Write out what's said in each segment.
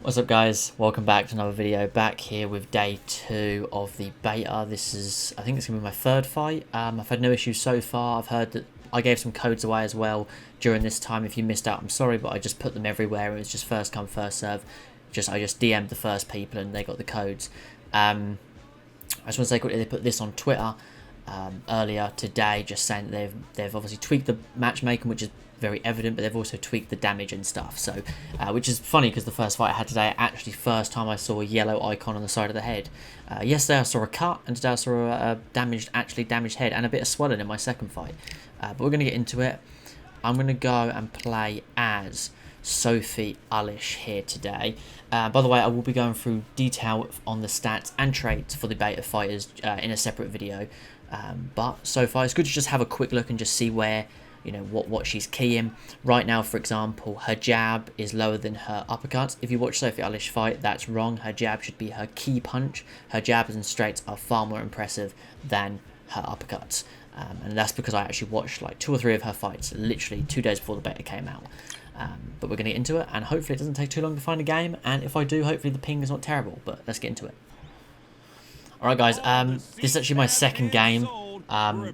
What's up guys, welcome back to another video. Back here with day 2 of the beta. This is, I think it's going to be my third fight. I've had no issues so far. I've heard that I gave some codes away as well during this time. If you missed out, I'm sorry, but I just put them everywhere. It was just first come first serve. I just DM'd the first people and they got the codes. I just want to say quickly, they put this on Twitter earlier today, just saying that they've obviously tweaked the matchmaking, which is very evident, but they've also tweaked the damage and stuff. So, which is funny because the first fight I had today, actually first time I saw a yellow icon on the side of the head. Yesterday I saw a cut, and today I saw a actually damaged head and a bit of swelling in my second fight. But we're gonna get into it. I'm gonna go and play as Sophie Ullish here today. By the way, I will be going through detail on the stats and traits for the beta fighters in a separate video. But so far, it's good to just have a quick look and just see where, you know, what she's keying. Right now, for example, her jab is lower than her uppercuts. If you watch Sophie Ullish fight, that's wrong. Her jab should be her key punch. Her jabs and straights are far more impressive than her uppercuts. And that's because I actually watched like 2 or 3 of her fights, literally 2 days before the beta came out. But we're going to get into it, and hopefully it doesn't take too long to find a game. And if I do, hopefully the ping is not terrible. But let's get into it. Alright guys, this is actually my second game.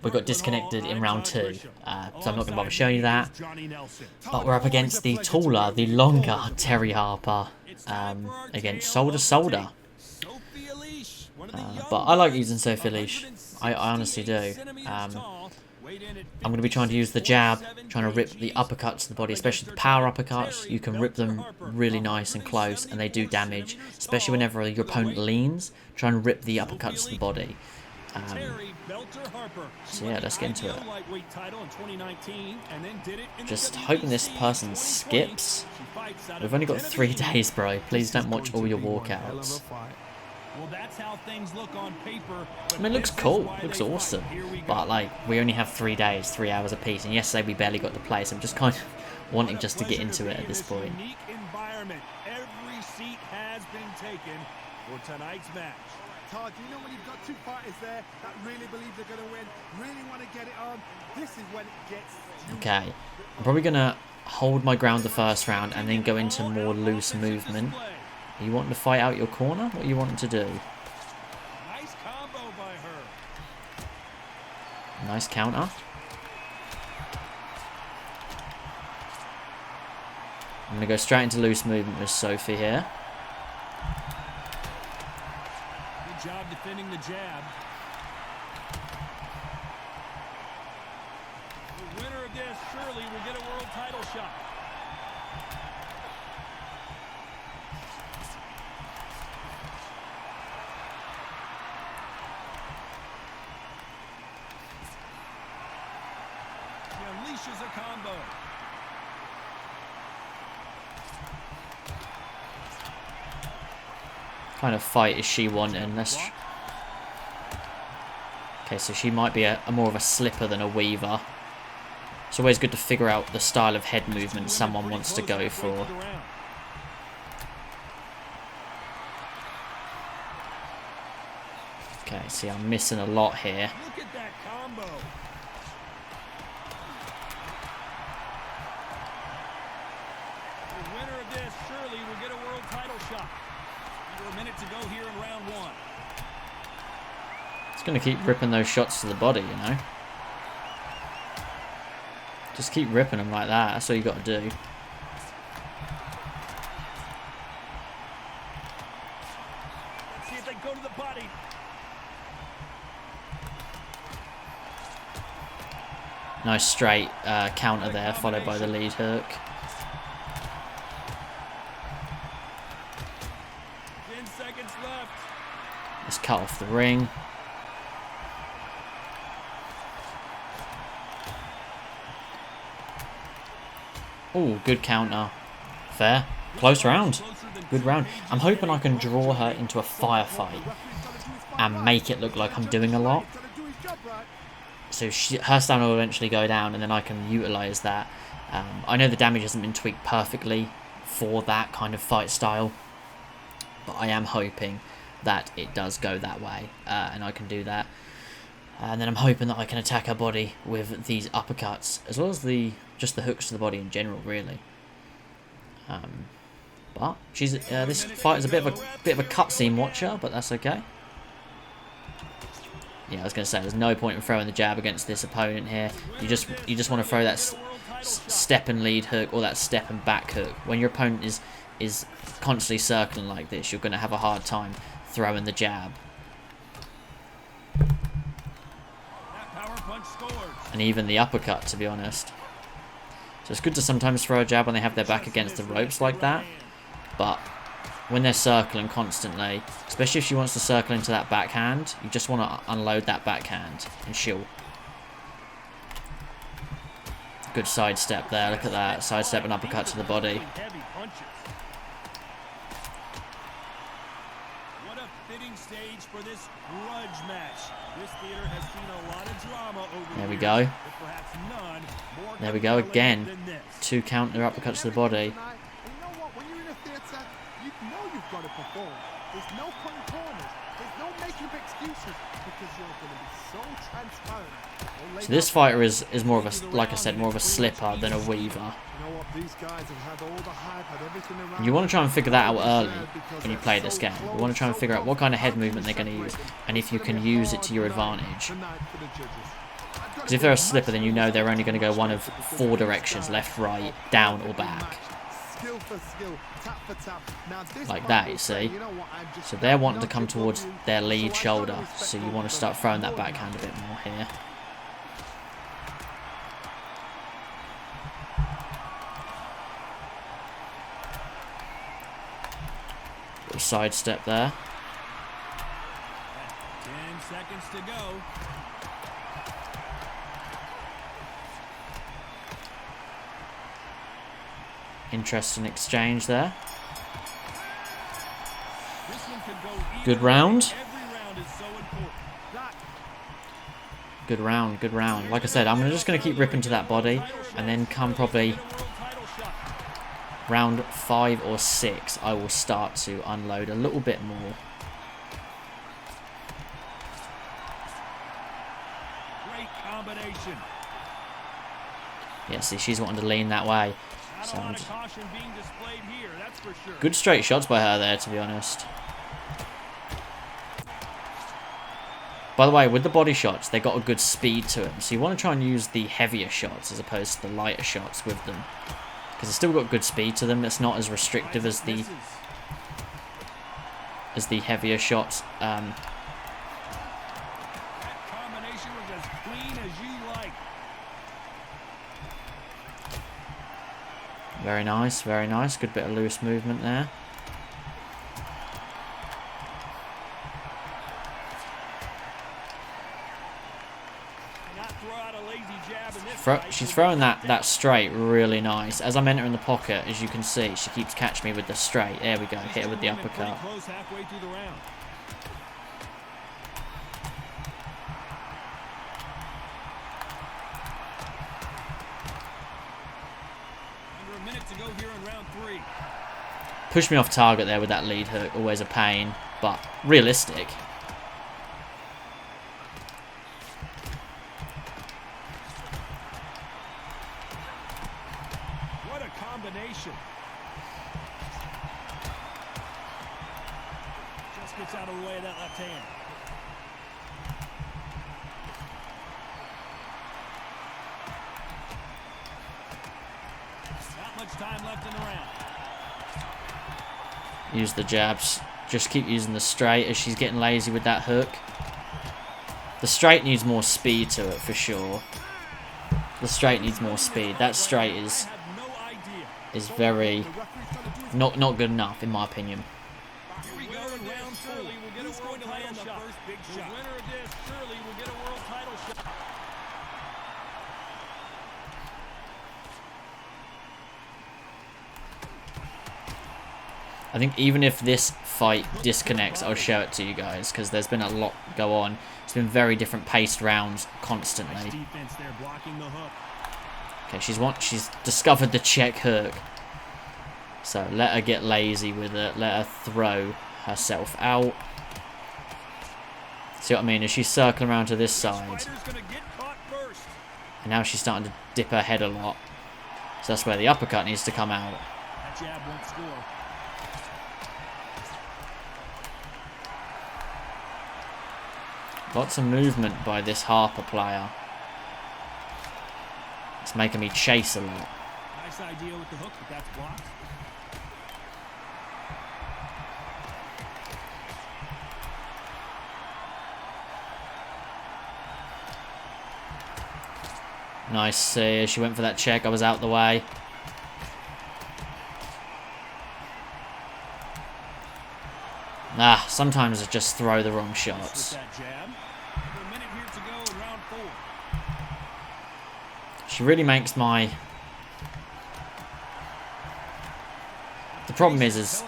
We got disconnected in round 2, so I'm not going to bother showing you that. But we're up against the taller, the longer Terry Harper, against Solder Solder. But I like using Sophie Ullish. I honestly do. I'm going to be trying to use the jab, trying to rip the uppercuts to the body, especially the power uppercuts. You can rip them really nice and close, and they do damage, especially whenever your opponent leans. Try and rip the uppercuts to the body. So yeah, let's get into it. Just hoping this person skips. We've only got 3 days, bro. Please don't watch all your walkouts. I mean, it looks cool. It looks awesome. But, like, we only have 3 days, 3 hours apiece. And yesterday we barely got to play, so I'm just kind of wanting just to get into it at this point. Every seat has been taken for tonight's match. Todd, you know when you've got 2 fighters there that really believe they're going to win, really want to get it on, this is when it gets juicy. Okay, I'm probably going to hold my ground the first round and then go into more loose movement. Are you wanting to fight out your corner? What are you wanting to do? Nice combo by her. Nice counter. I'm going to go straight into loose movement with Sophie here. Good job defending the jab. The winner of this surely will get a world title shot. She unleashes a combo. What kind of fight is she wanting? Okay, so she might be a more of a slipper than a weaver. It's always good to figure out the style of head movement someone wants to go for. Okay, see, I'm missing a lot here. Look at that combo. The winner of this surely will get a world title shot. Under a minute to go here in round 1. It's going to keep ripping those shots to the body, you know. Just keep ripping them like that. That's all you got to do. Let's see if they go to the body. Nice straight counter there, followed by the lead hook. 10 seconds left. Let's cut off the ring. Oh, good counter. Fair. Close round. Good round. I'm hoping I can draw her into a firefight and make it look like I'm doing a lot. So her stamina will eventually go down, and then I can utilise that. I know the damage hasn't been tweaked perfectly for that kind of fight style, but I am hoping that it does go that way, and I can do that. And then I'm hoping that I can attack her body with these uppercuts, as well as just the hooks to the body in general, really. But But she's this fight is a bit of a cutscene watcher, but that's okay. Yeah, I was going to say there's no point in throwing the jab against this opponent here. You just want to throw that step and lead hook or that step and back hook. When your opponent is constantly circling like this, you're going to have a hard time throwing the jab. And even the uppercut, to be honest. So it's good to sometimes throw a jab when they have their back against the ropes like that. But when they're circling constantly, especially if she wants to circle into that backhand, you just want to unload that backhand and she'll... Good sidestep there, look at that. Sidestep and uppercut to the body. What a fitting stage for this grudge match. This theater has seen a lot of drama over there we go. There we go again. 2 counter uppercuts to the body. Got to perform. There's no cutting corners. There's no making of excuses because you're going to be so transparent. So this fighter is more of a, like I said, more of a slipper than a weaver. You want to try and figure that out early when you play this game. You want to try and figure out what kind of head movement they're going to use and if you can use it to your advantage. Because if they're a slipper, then you know they're only going to go one of 4 directions: left, right, down, or back. Like that, you see. So they're wanting to come towards their lead shoulder, so you want to start throwing that backhand a bit more here. Little sidestep there. 10 seconds to go. Interesting exchange there. Good round. Good round, good round. Like I said, I'm just going to keep ripping to that body, and then come probably round 5 or 6, I will start to unload a little bit more. Great combination. Yeah, see, she's wanting to lean that way. So good straight shots by her there, to be honest. By the way, with the body shots, they got a good speed to them. So you want to try and use the heavier shots as opposed to the lighter shots with them. Because they've still got good speed to them. It's not as restrictive as the heavier shots. Very nice, very nice. Good bit of loose movement there. She's throwing that straight really nice. As I'm entering the pocket, as you can see, she keeps catching me with the straight. There we go, hit her with the uppercut. Push me off target there with that lead hook. Always a pain, but realistic. What a combination. Just gets out of the way of that left hand. Not much time left in the round. Use the jabs. Just keep using the straight as she's getting lazy with that hook. The straight needs more speed to it for sure. The straight needs more speed. That straight is very not good enough in my opinion. Here we go in round 4. Who's going to land the first big shot? The winner of this surely will get a world title shot. I think even if this fight disconnects, I'll show it to you guys because there's been a lot go on. It's been very different paced rounds constantly. Okay, she's discovered the check hook. So let her get lazy with it. Let her throw herself out. See what I mean? As she's circling around to this side. And now she's starting to dip her head a lot. So that's where the uppercut needs to come out. That jab won't score. Lots of movement by this Harper player. It's making me chase a lot. Nice idea with the hook, but that's blocked. Nice see. She went for that check. I was out the way. Sometimes I just throw the wrong shots. She really makes my... The problem is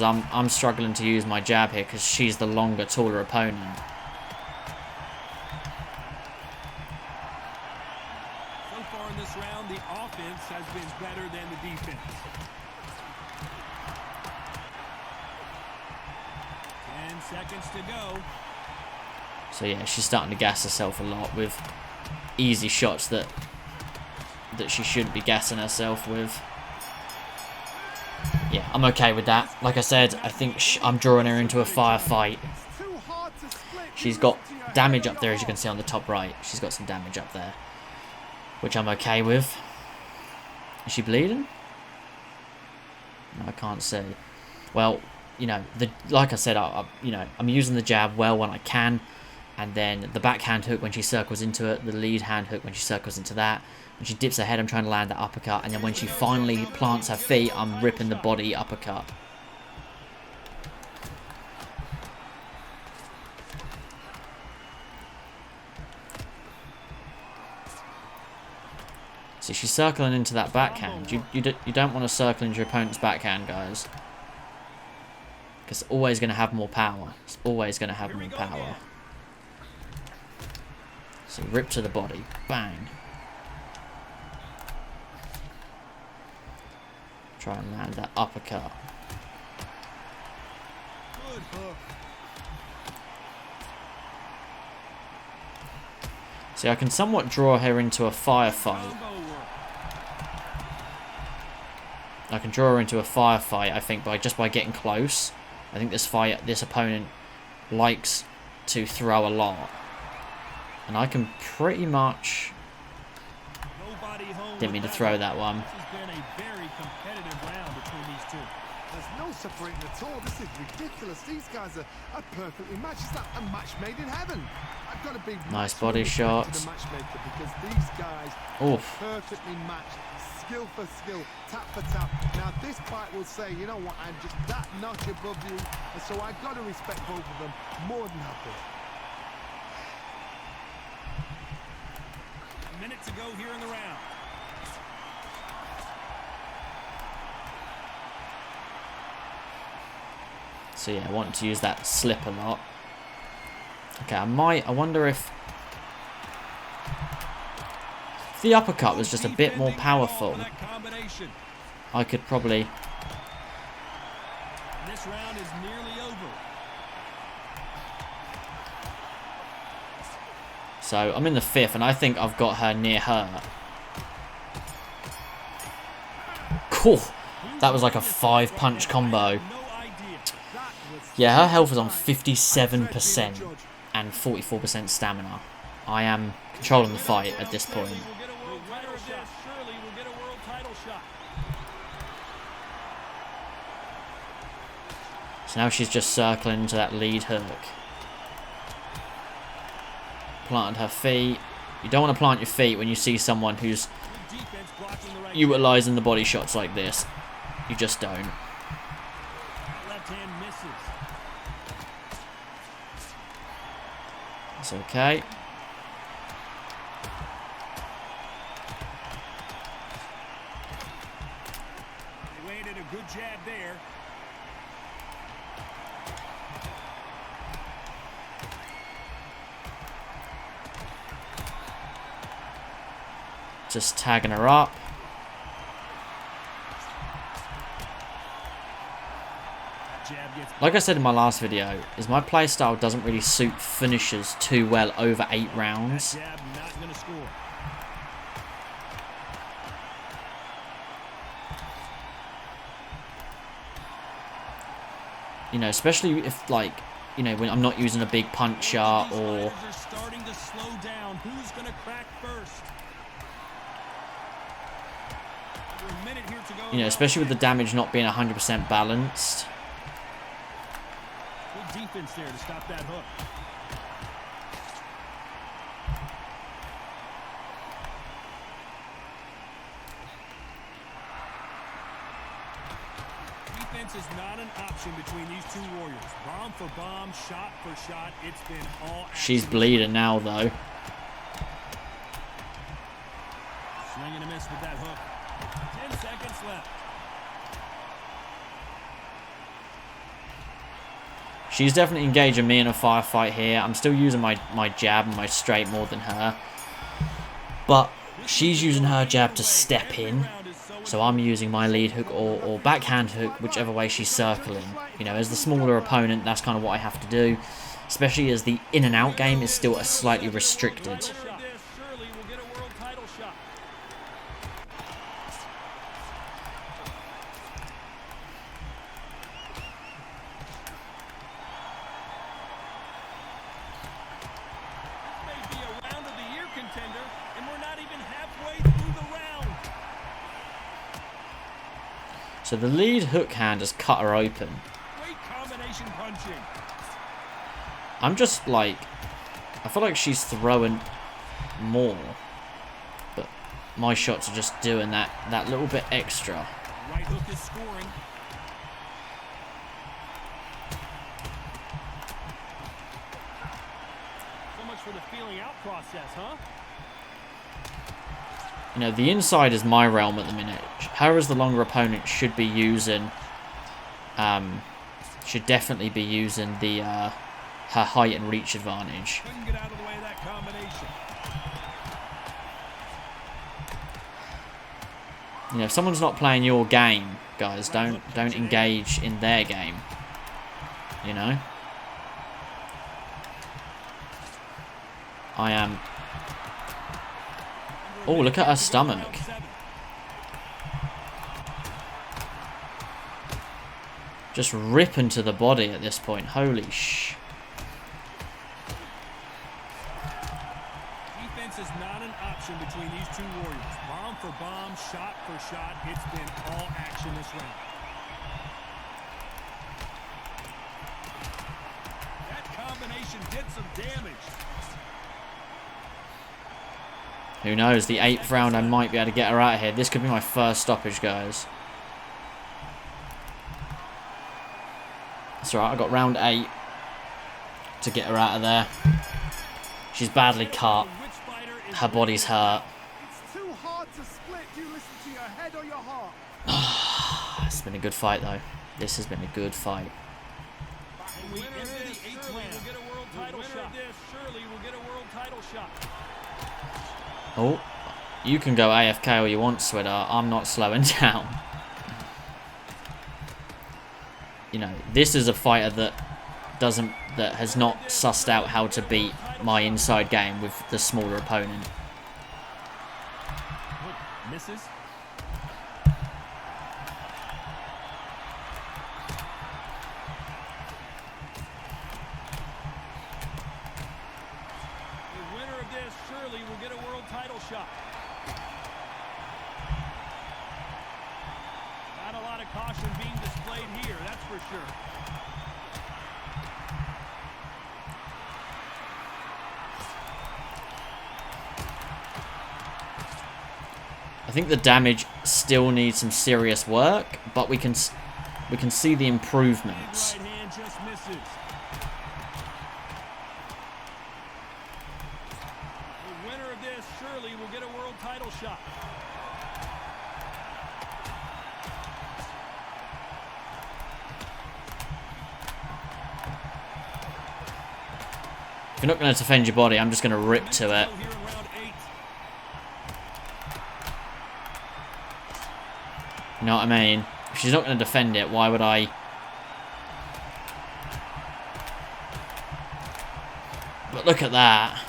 I'm struggling to use my jab here because she's the longer, taller opponent. So far in this round, the offense has been better than the defense. 10 seconds to go. So yeah, she's starting to gas herself a lot with easy shots that she shouldn't be gassing herself with. Yeah, I'm okay with that. Like I said, I think I'm drawing her into a firefight. She's got damage up there, as you can see on the top right. She's got some damage up there, which I'm okay with. Is she bleeding? No, I can't see. Well, you know, like I said, I'm using the jab well when I can, and then the backhand hook when she circles into it, the lead hand hook when she circles into that. When she dips her head, I'm trying to land that uppercut, and then when she finally plants her feet, I'm ripping the body uppercut. So she's circling into that backhand. You don't want to circle into your opponent's backhand, guys. Because it's always going to have more power. It's always going to have more power. So rip to the body. Bang. Try and land that uppercut. Good hook. See, I can somewhat draw her into a firefight. I can draw her into a firefight, I think, by getting close. I think this opponent likes to throw a lot. And I can pretty much... Didn't mean to throw that one. This has been a very competitive round between these two. There's no separating at all. This is ridiculous. These guys are perfectly matched. It's like a match made in heaven. I've got a big nice body shots. Because these guys are perfectly matched. Skill for skill, tap for tap. Now this fight will say, you know what, I'm just that notch above you, and so I've got to respect both of them more than happy. A minute to go here in the round. So yeah, I want to use that slip a lot. Okay, I wonder if the uppercut was just a bit more powerful, I could probably... This round is nearly over. So I'm in the 5th, and I think I've got her near her. Cool. That was like a 5-punch combo. Yeah, her health is on 57% and 44% stamina. I am controlling the fight at this point. So now she's just circling into that lead hook. Planted her feet. You don't want to plant your feet when you see someone who's utilising the body shots like this. You just don't. Left hand misses. It's okay. They landed a good jab there. Just tagging her up. Like I said in my last video, is my playstyle doesn't really suit finishers too well over 8 rounds. Jab not going to score. You know, especially if, like, you know, when I'm not using a big puncher or... You know, especially with the damage not being 100% balanced. Good defense there to stop that hook. Defense is not an option between these two warriors. Bomb for bomb, shot for shot. It's been all action. She's bleeding now, though. Swing and a miss with that hook. 10 seconds left. She's definitely engaging me in a firefight here. I'm still using my jab and my straight more than her. But she's using her jab to step in. So I'm using my lead hook or backhand hook, whichever way she's circling. You know, as the smaller opponent, that's kind of what I have to do. Especially as the in and out game is still slightly restricted. So the lead hook hand has cut her open. I'm just like, I feel like she's throwing more, but my shots are just doing that little bit extra. Right hook is scoring. So much for the feeling out process, huh? You know, the inside is my realm at the minute. Her as the longer opponent should be using, should definitely be using the her height and reach advantage. Couldn't get out of the way of that combination. You know, if someone's not playing your game, guys, don't engage in their game. You know, I am. Oh, look at her stomach. Just ripping to the body at this point. Holy sh. Defense is not an option between these two warriors. Bomb for bomb, shot for shot. It's been all action this round. That combination did some damage. Who knows? The 8th round, I might be able to get her out of here. This could be my first stoppage, guys. That's alright, I got round 8 to get her out of there. She's badly cut. Her body's hurt. It's too hard to split. Do you listen to your head or your heart? It's been a good fight, though. This has been a good fight. We enter the 8th round. We'll get a world title shot. Surely we'll get a world title shot. Oh, you can go AFK all you want, sweetheart. I'm not slowing down. You know, this is a fighter that has not sussed out how to beat my inside game with the smaller opponent. Misses. The winner of this surely will get a world title shot. Not a lot of caution being displayed here, that's for sure. I think the damage still needs some serious work, but we can see the improvements. Right hand just misses. The winner of this surely will get a world title shot. If you're not going to defend your body, I'm just going to rip to it. You know what I mean? If she's not going to defend it, why would I? But look at that.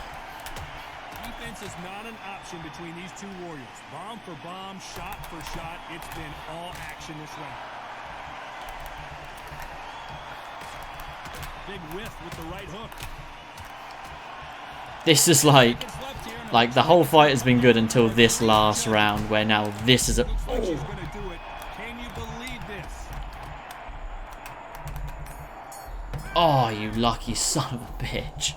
Defense is not an option between these two warriors. Bomb for bomb, shot for shot. It's been all action this round. This is like the whole fight has been good until this last round, where now this is a... Oh, you lucky son of a bitch.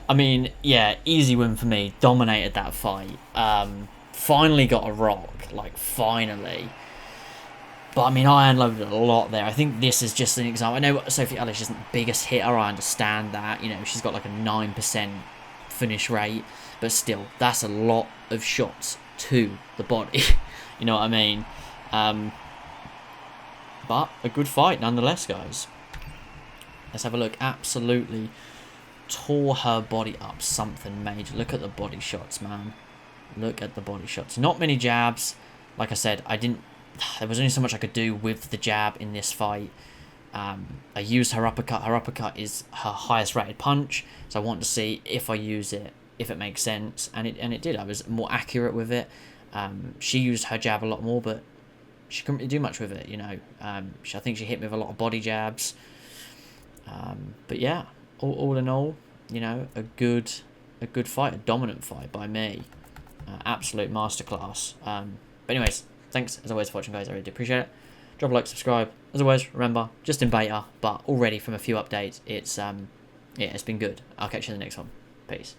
I mean, yeah, easy win for me. Dominated that fight. Finally got a rock, like finally. But I mean, I unloaded a lot there. I think this is just an example. I know Sophie Ellis isn't the biggest hitter. I understand that. You know, she's got like a 9% finish rate. But still, that's a lot of shots to the body. You know what I mean? But a good fight nonetheless, guys. Let's have a look. Absolutely tore her body up something major. Look at the body shots, man. Look at the body shots. Not many jabs. Like I said, there was only so much I could do with the jab in this fight. I used her uppercut. Her uppercut is her highest rated punch. So I want to see if I use it, if it makes sense. And it did. I was more accurate with it. She used her jab a lot more, but she couldn't really do much with it, you know. I think she hit me with a lot of body jabs. But yeah, all in all, you know, a good fight, a dominant fight by me. Absolute masterclass. But anyways, thanks as always for watching, guys. I really do appreciate it. Drop a like, subscribe. As always, remember, just in beta, but already from a few updates, it's been good. I'll catch you in the next one. Peace.